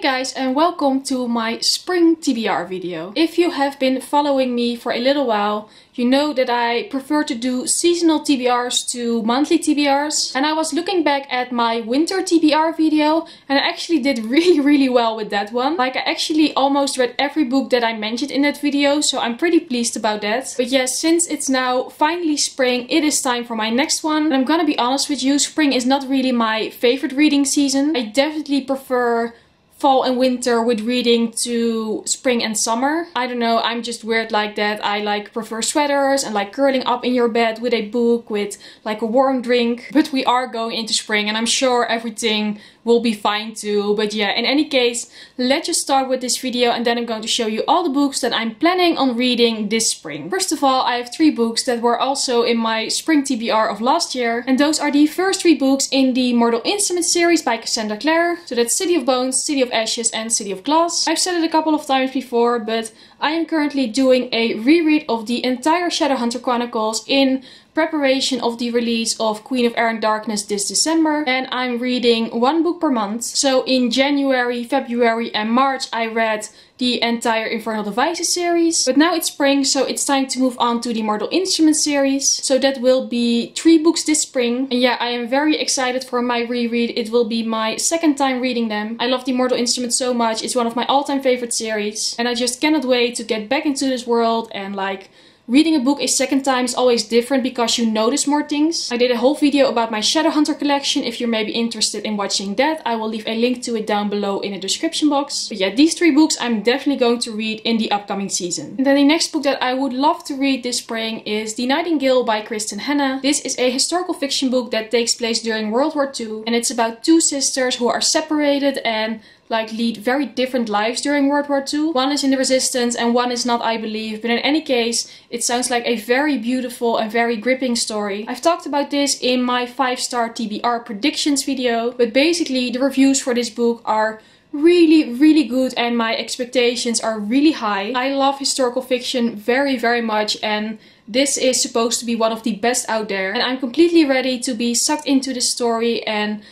guys, and welcome to my spring TBR video. If you have been following me for a little while, you know that I prefer to do seasonal TBRs to monthly TBRs. And I was looking back at my winter TBR video and I actually did really well with that one. Like, I actually almost read every book that I mentioned in that video, so I'm pretty pleased about that. But yes, since it's now finally spring, it is time for my next one. And I'm gonna be honest with you, spring is not really my favorite reading season. I definitely prefer fall and winter with reading to spring and summer. I don't know, I'm just weird like that. I prefer sweaters and like curling up in your bed with a book with like a warm drink. But we are going into spring and I'm sure everything will be fine too. But yeah, in any case, let's just start with this video and then I'm going to show you all the books that I'm planning on reading this spring. First of all, I have 3 books that were also in my spring TBR of last year. And those are the first 3 books in the Mortal Instruments series by Cassandra Clare. So that's City of Bones, City of Ashes and City of Glass. I've said it a couple of times before, but I am currently doing a reread of the entire Shadowhunter Chronicles in preparation of the release of Queen of Air and Darkness this December, and I'm reading 1 book per month. So in January, February and March I read the entire Infernal Devices series, but now it's spring, so it's time to move on to the Mortal Instruments series. So that will be 3 books this spring, and yeah, I am very excited for my reread. It will be my 2nd time reading them. I love the Mortal Instruments so much, it's one of my all-time favorite series, and I just cannot wait to get back into this world. And like, reading a book a 2nd time is always different because you notice more things. I did a whole video about my Shadowhunter collection. If you're maybe interested in watching that, I will leave a link to it down below in the description box. But yeah, these 3 books I'm definitely going to read in the upcoming season. And then the next book that I would love to read this spring is The Nightingale by Kristen Hanna. This is a historical fiction book that takes place during World War II, and it's about 2 sisters who are separated and like lead very different lives during World War II. One is in the resistance and one is not, I believe. But in any case, it sounds like a very beautiful and very gripping story. I've talked about this in my 5-star TBR predictions video. But basically, the reviews for this book are really good and my expectations are really high. I love historical fiction very much, and this is supposed to be one of the best out there. And I'm completely ready to be sucked into the story and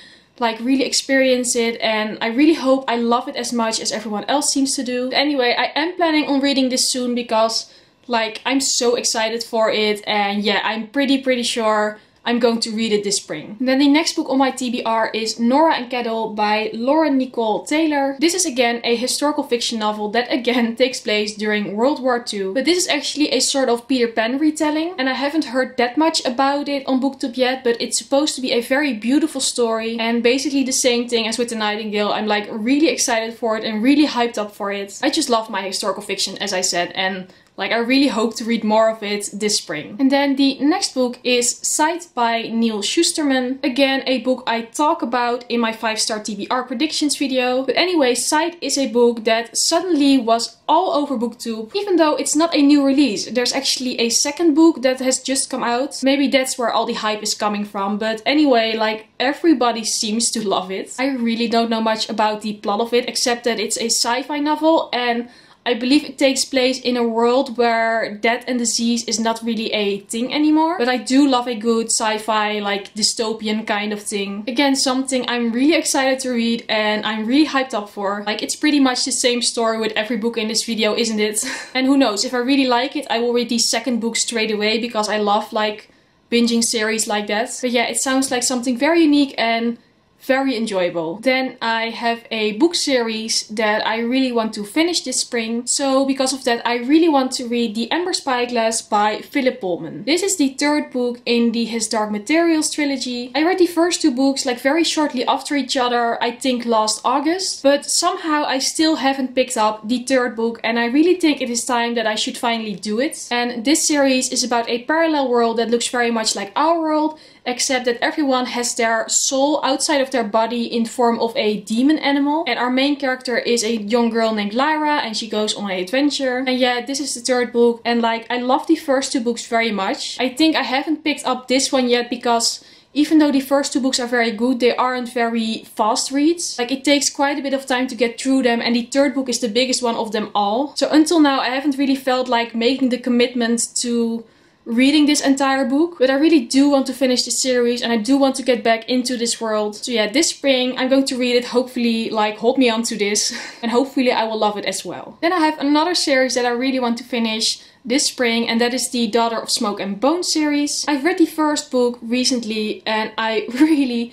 like really experience it, and I really hope I love it as much as everyone else seems to do. But anyway, I am planning on reading this soon because like I'm so excited for it, and yeah, I'm pretty sure I'm going to read it this spring. And then the next book on my TBR is Nora and Kettle by Laura Nicole Taylor. This is again a historical fiction novel that again takes place during World War II. But this is actually a sort of Peter Pan retelling, and I haven't heard that much about it on BookTube yet, but it's supposed to be a very beautiful story and basically the same thing as with The Nightingale. I'm like really excited for it and really hyped up for it. I just love my historical fiction, as I said, and like, I really hope to read more of it this spring. And then the next book is Sight by Neil Shusterman. Again, a book I talk about in my 5-star TBR predictions video. But anyway, Sight is a book that suddenly was all over BookTube. Even though it's not a new release. There's actually a 2nd book that has just come out. Maybe that's where all the hype is coming from. But anyway, like, everybody seems to love it. I really don't know much about the plot of it, except that it's a sci-fi novel, and I believe it takes place in a world where death and disease is not really a thing anymore. But I do love a good sci-fi, like dystopian kind of thing. Again, something I'm really excited to read and I'm really hyped up for. Like, it's pretty much the same story with every book in this video, isn't it? And who knows, if I really like it, I will read the 2nd book straight away because I love like binging series like that. But yeah, it sounds like something very unique and very enjoyable. Then I have a book series that I really want to finish this spring. So because of that, I really want to read The Ember Spyglass by Philip Pullman. This is the 3rd book in the His Dark Materials trilogy. I read the first 2 books like very shortly after each other, I think last August. But somehow I still haven't picked up the 3rd book, and I really think it is time that I should finally do it. And this series is about a parallel world that looks very much like our world, except that everyone has their soul outside of their body in form of a demon animal. And our main character is a young girl named Lyra, and she goes on an adventure. And yeah, this is the 3rd book, and like, I love the first 2 books very much. I think I haven't picked up this one yet because even though the first 2 books are very good, they aren't very fast reads. Like, it takes quite a bit of time to get through them, and the 3rd book is the biggest one of them all. So until now I haven't really felt like making the commitment to reading this entire book, but I really do want to finish the series and I do want to get back into this world. So yeah, this spring I'm going to read it. Hopefully, like, hold me on to this and hopefully I will love it as well. Then I have another series that I really want to finish this spring, and that is the Daughter of Smoke and Bone series. I've read the first book recently and I really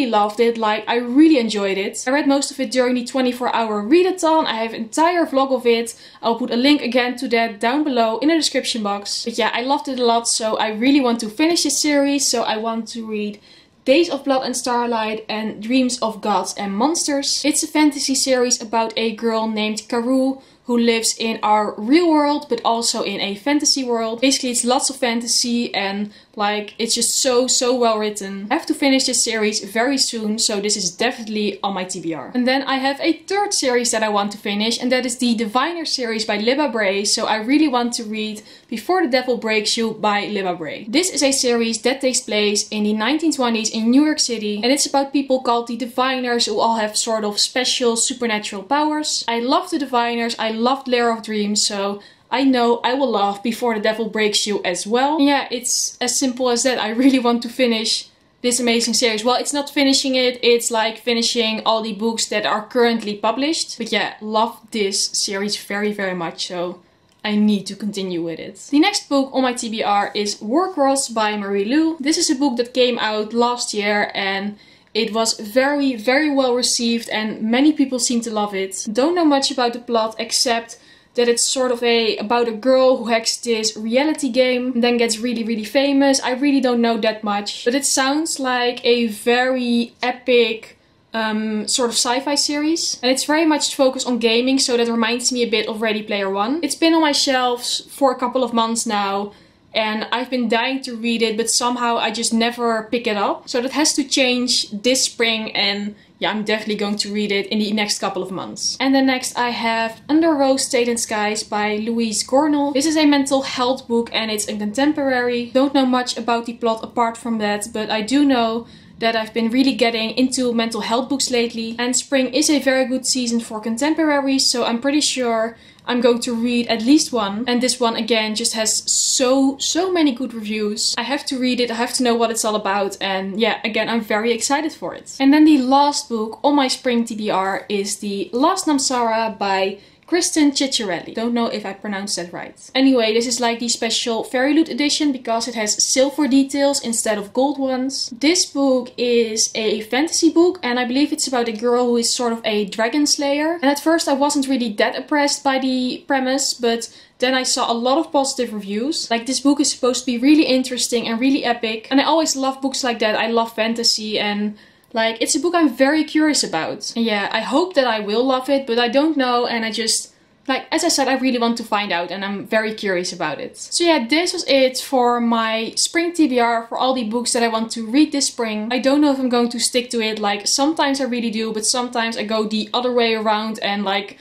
loved it. Like, I really enjoyed it. I read most of it during the 24-hour readathon. I have an entire vlog of it. I'll put a link again to that down below in the description box. But yeah, I loved it a lot, so I really want to finish this series. So I want to read Days of Blood and Starlight and Dreams of Gods and Monsters. It's a fantasy series about a girl named Karou who lives in our real world but also in a fantasy world. Basically, it's lots of fantasy and like it's just so well written. I have to finish this series very soon, so this is definitely on my TBR. And then I have a third series that I want to finish, and that is the Diviner series by Libba Bray. So I really want to read Before the Devil Breaks You by Libba Bray. This is a series that takes place in the 1920s in New York City, and it's about people called the Diviners who all have sort of special supernatural powers. I love the Diviners, I loved Lair of Dreams, so I know I will love Before the Devil Breaks You as well. And yeah, it's as simple as that. I really want to finish this amazing series. Well, it's not finishing it, it's like finishing all the books that are currently published. But yeah, love this series very much, so I need to continue with it. The next book on my TBR is Warcross by Marie Lu. This is a book that came out last year and it was very well received and many people seem to love it. Don't know much about the plot except that it's sort of about a girl who hacks this reality game and then gets really famous. I really don't know that much, but it sounds like a very epic sort of sci-fi series, and it's very much focused on gaming, so that reminds me a bit of Ready Player One. It's been on my shelves for a couple of months now and I've been dying to read it, but somehow I just never pick it up. So that has to change this spring, and yeah, I'm definitely going to read it in the next couple of months. And then next I have Under Rose State Skies by Louise Gornell. This is a mental health book and it's a contemporary. Don't know much about the plot apart from that, but I do know that I've been really getting into mental health books lately. And spring is a very good season for contemporaries, so I'm pretty sure I'm going to read at least one. And this one again just has so many good reviews. I have to read it, I have to know what it's all about, and yeah, again, I'm very excited for it. And then the last book on my spring TBR is The Last Namsara by Kristen Cicciarelli. Don't know if I pronounced that right. Anyway, this is like the special Fairy Loot edition because it has silver details instead of gold ones. This book is a fantasy book and I believe it's about a girl who is sort of a dragon slayer. And at first I wasn't really that impressed by the premise, but then I saw a lot of positive reviews. Like, this book is supposed to be really interesting and really epic. And I always love books like that. I love fantasy and like, it's a book I'm very curious about. And yeah, I hope that I will love it, but I don't know, and I just, like, as I said, I really want to find out and I'm very curious about it. So yeah, this was it for my spring TBR, for all the books that I want to read this spring. I don't know if I'm going to stick to it. Like, sometimes I really do, but sometimes I go the other way around and like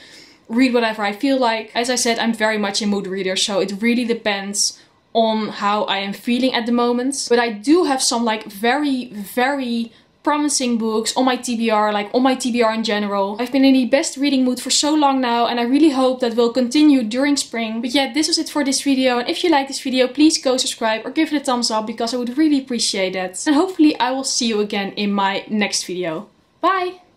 read whatever I feel like. As I said, I'm very much a mood reader, so it really depends on how I am feeling at the moment. But I do have some like very promising books on my TBR, like on my TBR in general. I've been in the best reading mood for so long now and I really hope that will continue during spring. But yeah, this was it for this video, and if you like this video, please go subscribe or give it a thumbs up because I would really appreciate that. And hopefully I will see you again in my next video. Bye!